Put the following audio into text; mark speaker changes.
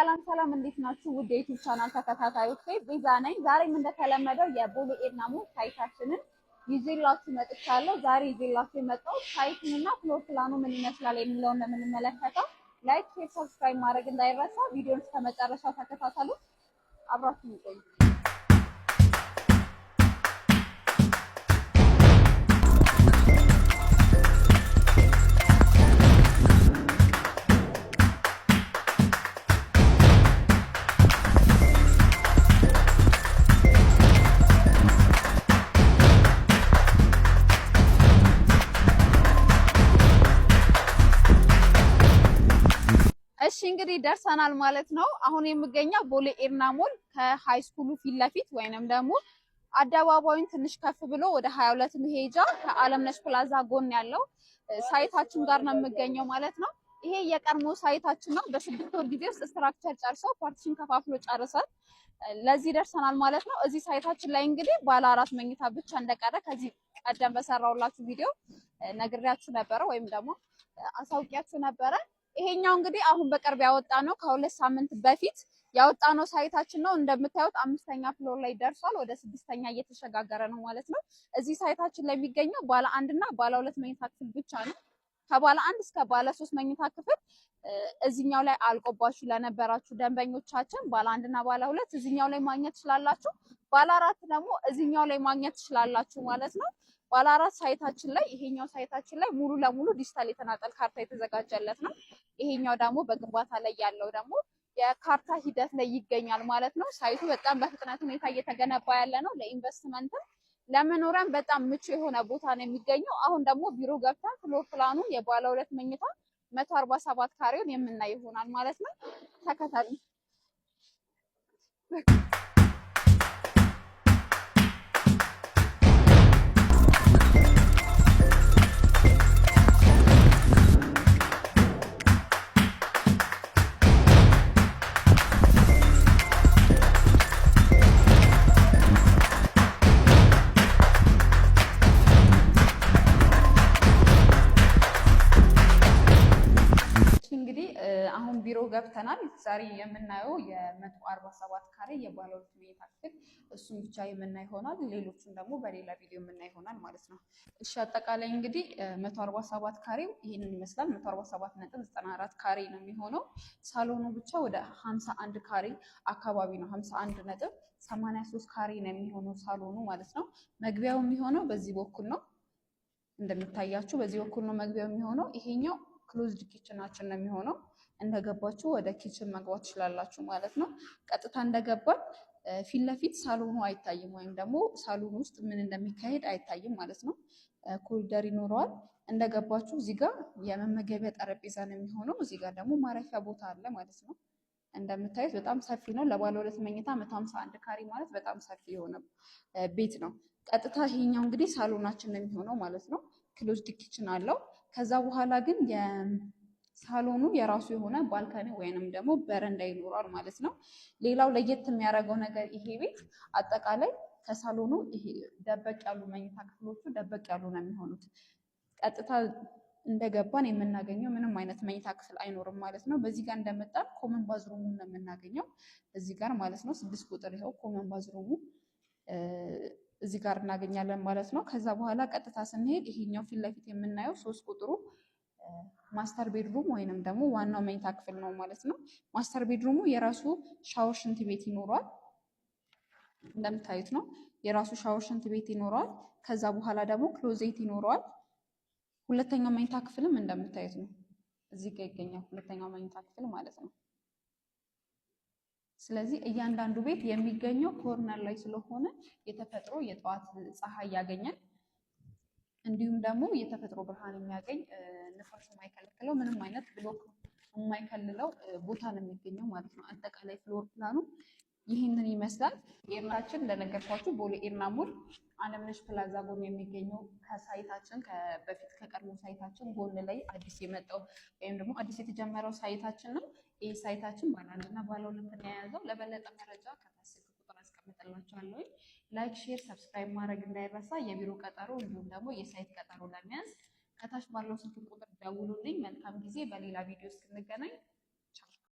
Speaker 1: ሰላም ሰላም፣ እንዴት ናችሁ? ውድ የዩቲዩብ ቻናል ተከታታዮች ቤዛ ነኝ። ዛሬም እንደተለመደው የቦሌ ኤድና ሞል ሳይታችንን ይዤላችሁ መጥቻለሁ። ዛሬ ይዤላችሁ የመጣው ሳይቱንና ፍሎር ፕላኑ ምን ይመስላል የሚለውን ነው የምንመለከተው። ላይክ፣ ሼር፣ ሰብስክራይብ ማድረግ እንዳይረሳ። ቪዲዮውን እስከ መጨረሻው ተከታተሉ። አብራችሁን ቆዩ። እሺ እንግዲህ ደርሰናል ማለት ነው። አሁን የምገኘው ቦሌ ኤድና ሞል ከሃይ ስኩሉ ፊት ለፊት ወይንም ደግሞ አደባባዩን ትንሽ ከፍ ብሎ ወደ 22 መሄጃ ከአለምነሽ ፕላዛ ጎን ያለው ሳይታችን ጋር ነው የምገኘው ማለት ነው። ይሄ የቀድሞ ሳይታችን ነው። በ6 ወር ጊዜ ውስጥ ስትራክቸር ጨርሰው ፓርቲሽን ከፋፍሎ ጨርሰን ለዚህ ደርሰናል ማለት ነው። እዚህ ሳይታችን ላይ እንግዲህ ባለ 4 መኝታ ብቻ እንደቀረ ከዚህ ቀደም በሰራውላችሁ ቪዲዮ ነግሬያችሁ ነበረ ወይም ደግሞ አሳውቂያችሁ ነበረ። ይሄኛው እንግዲህ አሁን በቅርብ ያወጣነው ከ2 ሳምንት በፊት ያወጣነው ሳይታችን ነው። እንደምታዩት 5ኛ ፍሎር ላይ ደርሷል። ወደ 6ኛ እየተሸጋገረ ነው ማለት ነው። እዚህ ሳይታችን ላይ የሚገኘው ባለ 1 እና ባለ 2 መኝታ ክፍል ብቻ ነው። ከባለ 1 እስከ ባለ 3 መኝታ ክፍል እዚህኛው ላይ አልቆባችሁ ለነበራችሁ ደንበኞቻችን ባለ 1 እና ባለ 2 እዚህኛው ላይ ማግኘት ትችላላችሁ። ባለ 4 ደግሞ እዚህኛው ላይ ማግኘት ትችላላችሁ ማለት ነው። ባለ 4 ሳይታችን ላይ ይሄኛው ሳይታችን ላይ ሙሉ ለሙሉ ዲጂታል የተናጠል ካርታ የተዘጋጀለት ነው። ይሄኛው ደግሞ በግንባታ ላይ ያለው ደግሞ የካርታ ሂደት ላይ ይገኛል ማለት ነው። ሳይቱ በጣም በፍጥነት ሁኔታ እየተገነባ ያለ ነው። ለኢንቨስትመንት ለመኖሪያም በጣም ምቹ የሆነ ቦታ ነው የሚገኘው። አሁን ደግሞ ቢሮ ገብተን ፍሎር ፕላኑን የባለ 2 መኝታ 147 ካሬውን የምናይ ይሆናል ማለት ነው። ተከታተሉ። አሁን ቢሮ ገብተናል። ዛሬ የምናየው የ147 ካሬ የባለ 2 መኝታ ክፍል እሱን ብቻ የምናይ ይሆናል። ሌሎቹን ደግሞ በሌላ ቪዲዮ የምናይ ይሆናል ማለት ነው። እሺ አጠቃላይ እንግዲህ 147 ካሬው ይሄንን ይመስላል። 147.94 ካሬ ነው የሚሆነው። ሳሎኑ ብቻ ወደ 51 ካሬ አካባቢ ነው። 51.83 ካሬ ነው የሚሆነው ሳሎኑ ማለት ነው። መግቢያው የሚሆነው በዚህ በኩል ነው። እንደሚታያችሁ በዚህ በኩል ነው መግቢያው የሚሆነው። ይሄኛው ክሎዝድ ኪችናችን ነው የሚሆነው። እንደገባችሁ ወደ ኪችን መግባት ትችላላችሁ ማለት ነው። ቀጥታ እንደገባን ፊት ለፊት ሳሎኑ አይታይም ወይም ደግሞ ሳሎኑ ውስጥ ምን እንደሚካሄድ አይታይም ማለት ነው። ኮሪደር ይኖረዋል። እንደገባችሁ እዚህ ጋር የመመገቢያ ጠረጴዛ ነው የሚሆነው። እዚህ ጋር ደግሞ ማረፊያ ቦታ አለ ማለት ነው። እንደምታዩት በጣም ሰፊ ነው። ለባለ 2 መኝታ 151 ካሬ ማለት በጣም ሰፊ የሆነ ቤት ነው። ቀጥታ ይሄኛው እንግዲህ ሳሎናችን ነው የሚሆነው ማለት ነው። ክሎዝድ ኪችን አለው። ከዛ በኋላ ግን ሳሎኑ የራሱ የሆነ ባልከኒ ወይንም ደግሞ በረንዳ ይኖራል ማለት ነው። ሌላው ለየት የሚያደርገው ነገር ይሄ ቤት አጠቃላይ ከሳሎኑ ይሄ ደበቅ ያሉ መኝታ ክፍሎቹ ደበቅ ያሉ ነው የሚሆኑት። ቀጥታ እንደገባን የምናገኘው ምንም አይነት መኝታ ክፍል አይኖርም ማለት ነው። በዚህ ጋር እንደመጣን ኮመን ባዝሩሙን ነው የምናገኘው እዚህ ጋር ማለት ነው። 6 ቁጥር ይኸው ኮመን ባዝሩሙ እዚህ ጋር እናገኛለን ማለት ነው። ከዛ በኋላ ቀጥታ ስንሄድ ይሄኛው ፊት ለፊት የምናየው 3 ቁጥሩ ማስተር ቤድሩም ወይንም ደግሞ ዋናው መኝታ ክፍል ነው ማለት ነው። ማስተር ቤድሩሙ የራሱ ሻወር ሽንት ቤት ይኖረዋል። እንደምታዩት ነው የራሱ ሻወር ሽንት ቤት ይኖረዋል። ከዛ በኋላ ደግሞ ክሎዜት ይኖረዋል። ሁለተኛው መኝታ ክፍልም እንደምታዩት ነው እዚህ ጋር ይገኛል። ሁለተኛው መኝታ ክፍል ማለት ነው። ስለዚህ እያንዳንዱ ቤት የሚገኘው ኮርነር ላይ ስለሆነ የተፈጥሮ የጠዋት ፀሐይ ያገኛል። እንዲሁም ደግሞ የተፈጥሮ ብርሃን የሚያገኝ ንፋስ የማይከለክለው ምንም አይነት ብሎክ የማይከልለው ቦታ ነው የሚገኘው ማለት ነው። አጠቃላይ ፍሎር ፕላኑ ይህንን ይመስላል። ኤድናችን እንደነገርኳችሁ ቦሌ ኤድና ሞል አለምነሽ ፕላዛ ጎን የሚገኘው ከሳይታችን በፊት ከቀድሞ ሳይታችን ጎን ላይ አዲስ የመጣው ወይም ደግሞ አዲስ የተጀመረው ሳይታችን ነው። ይህ ሳይታችን ባለ 1 እና ባለ 2 ነው የያዘው። ለበለጠ መረጃ ከታች ቁጥር አስቀምጥላችኋለሁ። ላይክ፣ ሼር፣ ሰብስክራይብ ማድረግ እንዳይረሳ። የቢሮ ቀጠሮ እንዲሁም ደግሞ የሳይት ቀጠሮ ለመያዝ ከታች ባለው ስልክ ቁጥር ደውሉልኝ። መልካም ጊዜ። በሌላ ቪዲዮ እስክንገናኝ